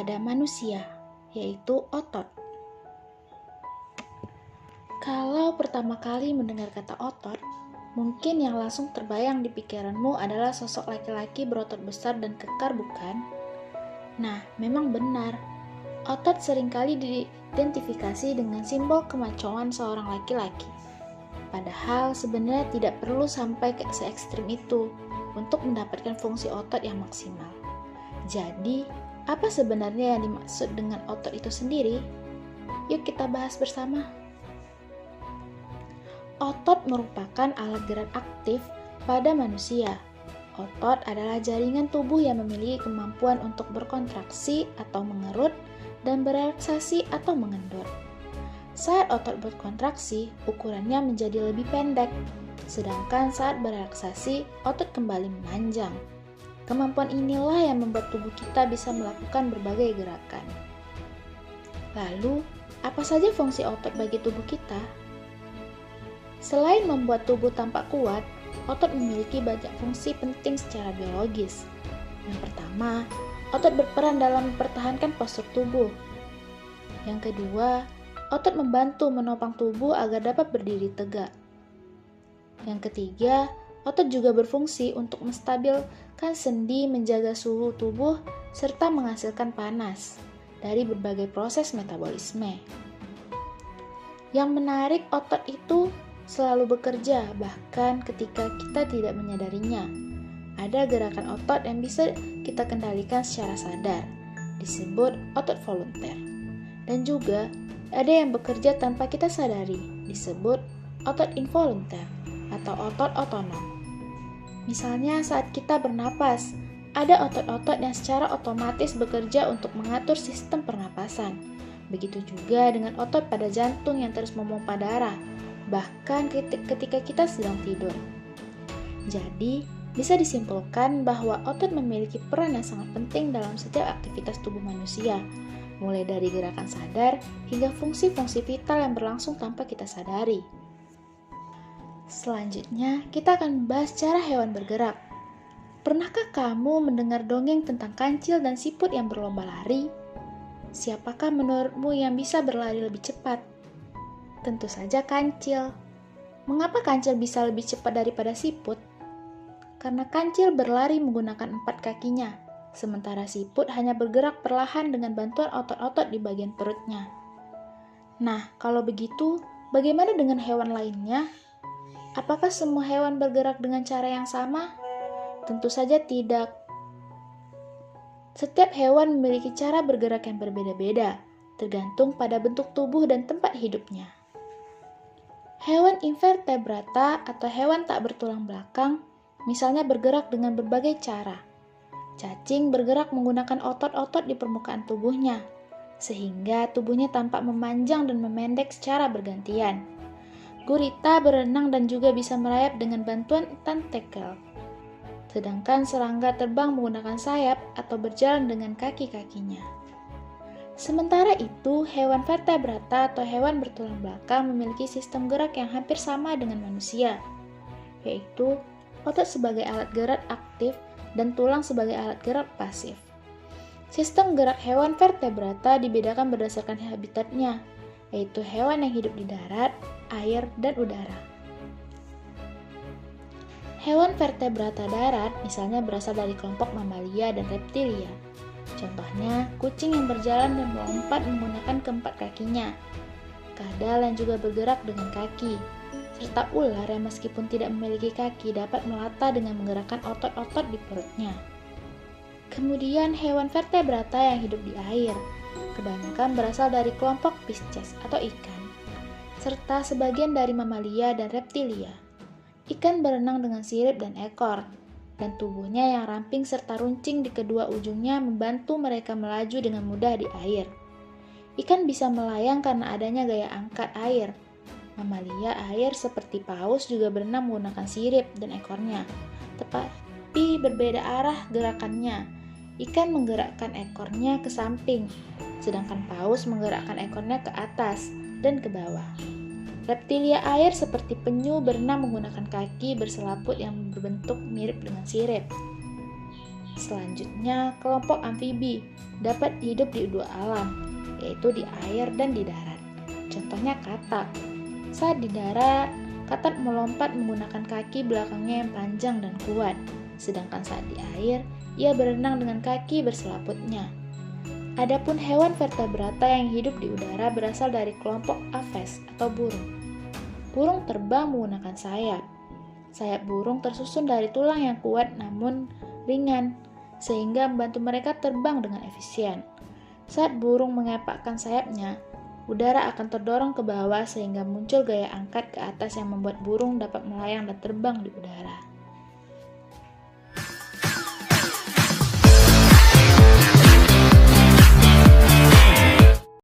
pada manusia, yaitu otot. Kalau pertama kali mendengar kata otot, mungkin yang langsung terbayang di pikiranmu adalah sosok laki-laki berotot besar dan kekar, bukan? Nah, memang benar. Otot seringkali diidentifikasi dengan simbol kemacoan seorang laki-laki. Padahal sebenarnya tidak perlu sampai ke se-ekstrim itu untuk mendapatkan fungsi otot yang maksimal. Jadi, apa sebenarnya yang dimaksud dengan otot itu sendiri? Yuk kita bahas bersama. Otot merupakan alat gerak aktif pada manusia. Otot adalah jaringan tubuh yang memiliki kemampuan untuk berkontraksi atau mengerut dan berelaksasi atau mengendur. Saat otot berkontraksi, ukurannya menjadi lebih pendek, sedangkan saat berelaksasi, otot kembali memanjang. Kemampuan inilah yang membuat tubuh kita bisa melakukan berbagai gerakan. Lalu, apa saja fungsi otot bagi tubuh kita? Selain membuat tubuh tampak kuat, otot memiliki banyak fungsi penting secara biologis. Yang pertama, otot berperan dalam mempertahankan postur tubuh. Yang kedua, otot membantu menopang tubuh agar dapat berdiri tegak. Yang ketiga, otot juga berfungsi untuk menstabilkan sendi, menjaga suhu tubuh, serta menghasilkan panas dari berbagai proses metabolisme. Yang menarik, otot itu selalu bekerja, bahkan ketika kita tidak menyadarinya. Ada gerakan otot yang bisa kita kendalikan secara sadar, disebut otot volunteer. Dan juga ada yang bekerja tanpa kita sadari, disebut otot involunteer atau otot otonom. Misalnya saat kita bernapas, ada otot-otot yang secara otomatis bekerja untuk mengatur sistem pernapasan. Begitu juga dengan otot pada jantung yang terus memompa darah, bahkan ketika kita sedang tidur. Jadi, bisa disimpulkan bahwa otot memiliki peran yang sangat penting dalam setiap aktivitas tubuh manusia, mulai dari gerakan sadar hingga fungsi-fungsi vital yang berlangsung tanpa kita sadari. Selanjutnya, kita akan membahas cara hewan bergerak. Pernahkah kamu mendengar dongeng tentang kancil dan siput yang berlomba lari? Siapakah menurutmu yang bisa berlari lebih cepat? Tentu saja kancil. Mengapa kancil bisa lebih cepat daripada siput? Karena kancil berlari menggunakan 4 kakinya, sementara siput hanya bergerak perlahan dengan bantuan otot-otot di bagian perutnya. Nah, kalau begitu, bagaimana dengan hewan lainnya? Apakah semua hewan bergerak dengan cara yang sama? Tentu saja tidak. Setiap hewan memiliki cara bergerak yang berbeda-beda, tergantung pada bentuk tubuh dan tempat hidupnya. Hewan invertebrata atau hewan tak bertulang belakang, misalnya bergerak dengan berbagai cara. Cacing bergerak menggunakan otot-otot di permukaan tubuhnya, sehingga tubuhnya tampak memanjang dan memendek secara bergantian. Gurita berenang dan juga bisa merayap dengan bantuan tentakel. Sedangkan serangga terbang menggunakan sayap atau berjalan dengan kaki-kakinya. Sementara itu, hewan vertebrata atau hewan bertulang belakang memiliki sistem gerak yang hampir sama dengan manusia, yaitu otot sebagai alat gerak aktif dan tulang sebagai alat gerak pasif. Sistem gerak hewan vertebrata dibedakan berdasarkan habitatnya, yaitu hewan yang hidup di darat, air, dan udara. Hewan vertebrata darat misalnya berasal dari kelompok mamalia dan reptilia. Contohnya, kucing yang berjalan dan melompat menggunakan keempat kakinya, kadal yang juga bergerak dengan kaki, serta ular yang meskipun tidak memiliki kaki dapat melata dengan menggerakkan otot-otot di perutnya. Kemudian hewan vertebrata yang hidup di air, kebanyakan berasal dari kelompok Pisces atau ikan, serta sebagian dari mamalia dan reptilia. Ikan berenang dengan sirip dan ekor, dan tubuhnya yang ramping serta runcing di kedua ujungnya membantu mereka melaju dengan mudah di air. Ikan bisa melayang karena adanya gaya angkat air. Mamalia air seperti paus juga berenang menggunakan sirip dan ekornya, tetapi berbeda arah gerakannya. Ikan menggerakkan ekornya ke samping, sedangkan paus menggerakkan ekornya ke atas dan ke bawah. Reptilia air seperti penyu berenang menggunakan kaki berselaput yang berbentuk mirip dengan sirip. Selanjutnya, kelompok amfibi dapat hidup di dua alam, yaitu di air dan di darat. Contohnya katak. Saat di darat, katak melompat menggunakan kaki belakangnya yang panjang dan kuat, sedangkan saat di air, ia berenang dengan kaki berselaputnya. Adapun hewan vertebrata yang hidup di udara berasal dari kelompok aves atau burung. Burung terbang menggunakan sayap. Sayap burung tersusun dari tulang yang kuat namun ringan, sehingga membantu mereka terbang dengan efisien. Saat burung mengepakkan sayapnya, udara akan terdorong ke bawah sehingga muncul gaya angkat ke atas yang membuat burung dapat melayang dan terbang di udara.